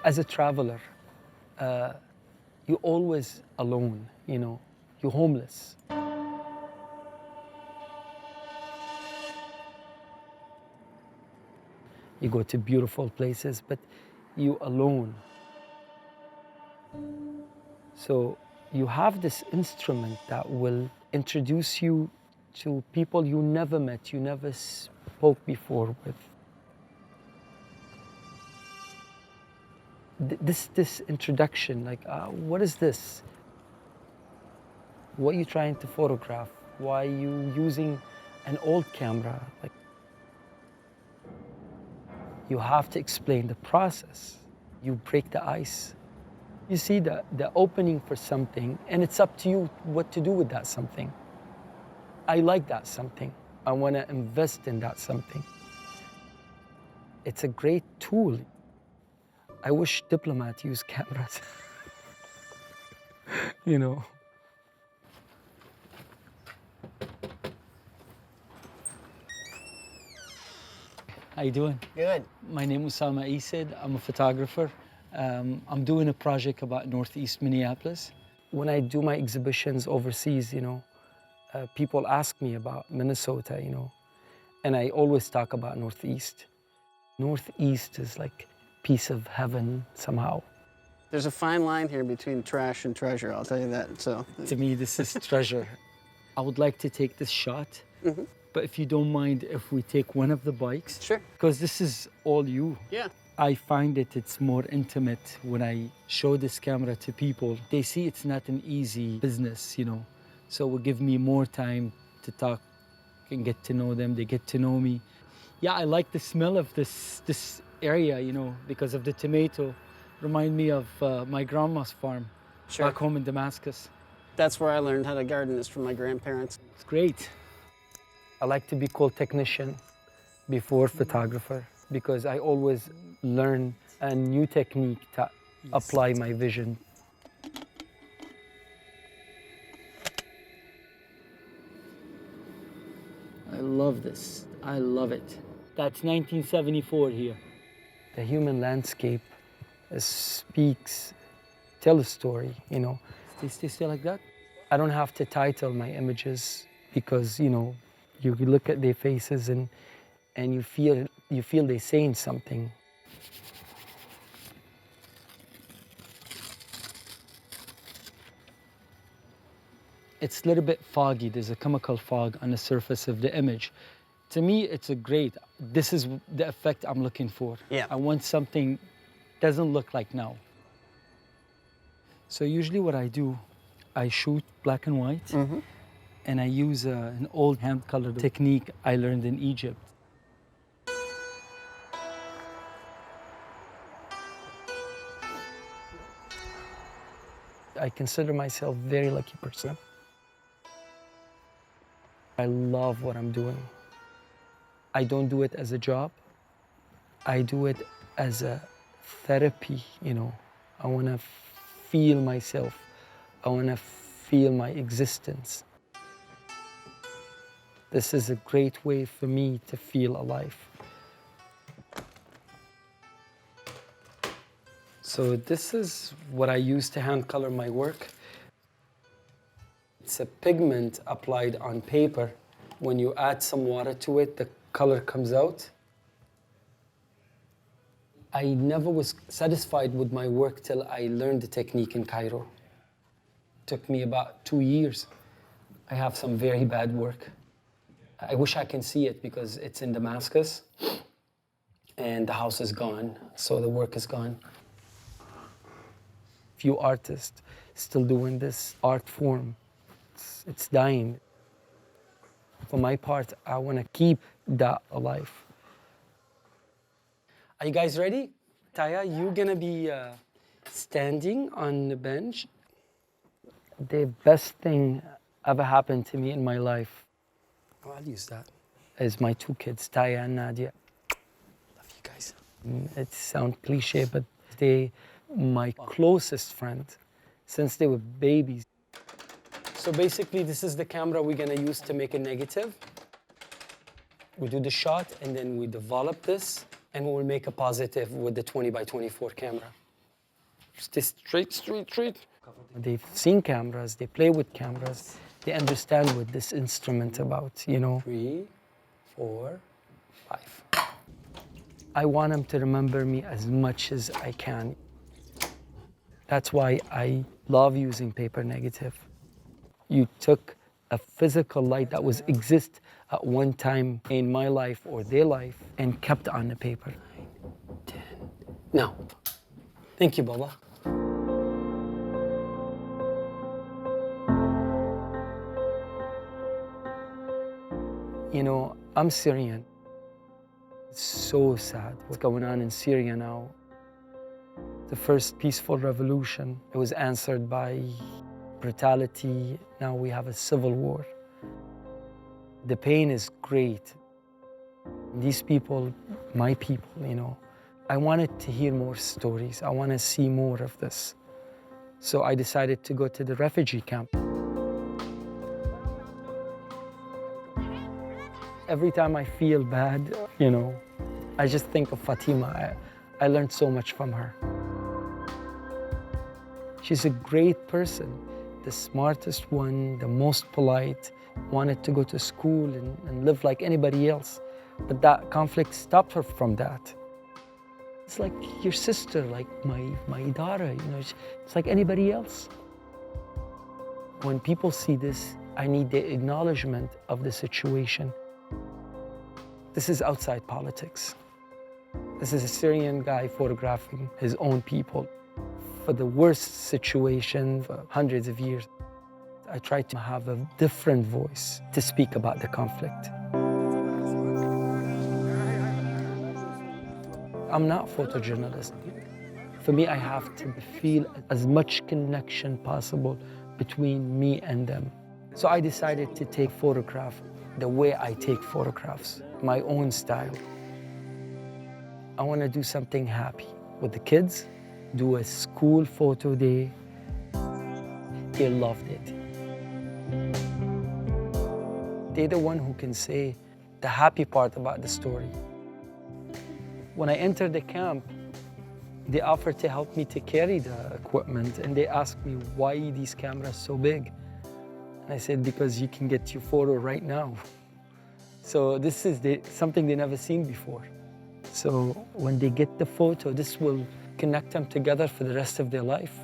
As a traveler, you're always alone, you know, you're homeless. You go to beautiful places, but you're alone. So you have this instrument that will introduce you to people you never met, you never spoke before with. This introduction, like, what is this? What are you trying to photograph? Why are you using an old camera? Like, you have to explain the process. You break the ice. You see the opening for something, and it's up to you what to do with that something. I like that something. I want to invest in that something. It's a great tool. I wish diplomats use cameras. You know. How you doing? Good. My name is Osama Esid. I'm a photographer. I'm doing a project about Northeast Minneapolis. When I do my exhibitions overseas, you know, people ask me about Minnesota, you know, and I always talk about Northeast. Northeast is like a piece of heaven somehow. There's a fine line here between trash and treasure, I'll tell you that. So To me, this is treasure. I would like to take this shot, but if you don't mind if we take one of the bikes. Sure. Because this is all you. Yeah. I find it's more intimate when I show this camera to people. They see it's not an easy business, you know. So it will give me more time to talk and get to know them. They get to know me. Yeah, I like the smell of this area, you know, because of the tomato. Remind me of my grandma's farm back home in Damascus. That's where I learned how to garden, is from my grandparents. It's great. I like to be called technician before photographer because I always learn a new technique to apply my vision. I love this. I love it. That's 1974 here. The human landscape tell a story, you know. Stay still like that. I don't have to title my images because, you know, you look at their faces and you feel they're saying something. It's a little bit foggy. There's a chemical fog on the surface of the image. To me, it's this is the effect I'm looking for. Yeah. I want something doesn't look like now. So usually what I do, I shoot black and white, and I use an old hand-colored technique I learned in Egypt. I consider myself a very lucky person. I love what I'm doing. I don't do it as a job. I do it as a therapy, you know. I want to feel myself. I want to feel my existence. This is a great way for me to feel alive. So this is what I use to hand color my work. It's a pigment applied on paper. When you add some water to it, the color comes out. I never was satisfied with my work till I learned the technique in Cairo. It took me about 2 years. I have some very bad work. I wish I can see it because it's in Damascus and the house is gone, so the work is gone. Few artists still doing this art form. It's dying. For my part, I want to keep that alive. Are you guys ready? Taya, you're gonna be standing on the bench. The best thing ever happened to me in my life, I'll use that, is my 2 kids, Taya and Nadia. Love you guys. It sounds cliche, but they my closest friend since they were babies. So basically, this is the camera we're gonna use to make a negative. We do the shot, and then we develop this, and we'll make a positive with the 20 by 24 camera. Stay straight, straight, straight. They've seen cameras, they play with cameras, they understand what this instrument about, you know. 3, 4, 5. I want them to remember me as much as I can. That's why I love using paper negative. You took a physical light that was exist at one time in my life or their life and kept on the paper. 9, 10. Now, thank you, Baba. You know, I'm Syrian. It's so sad what's going on in Syria now. The first peaceful revolution, it was answered by brutality. Now we have a civil war. The pain is great. These people, my people, you know, I wanted to hear more stories. I want to see more of this. So I decided to go to the refugee camp. Every time I feel bad, you know, I just think of Fatima. I learned so much from her. She's a great person, the smartest one, the most polite, wanted to go to school and live like anybody else. But that conflict stopped her from that. It's like your sister, like my daughter, you know, it's like anybody else. When people see this, I need the acknowledgement of the situation. This is outside politics. This is a Syrian guy photographing his own people. For the worst situation for hundreds of years, I try to have a different voice to speak about the conflict. I'm not a photojournalist. For me, I have to feel as much connection possible between me and them. So I decided to take photograph the way I take photographs, my own style. I want to do something happy with the kids, do a school photo day. They loved it. They're the one who can say the happy part about the story. When I entered the camp, they offered to help me to carry the equipment, and they asked me, why these cameras so big? And I said, because you can get your photo right now. So this is something they never seen before. So when they get the photo, this will connect them together for the rest of their life.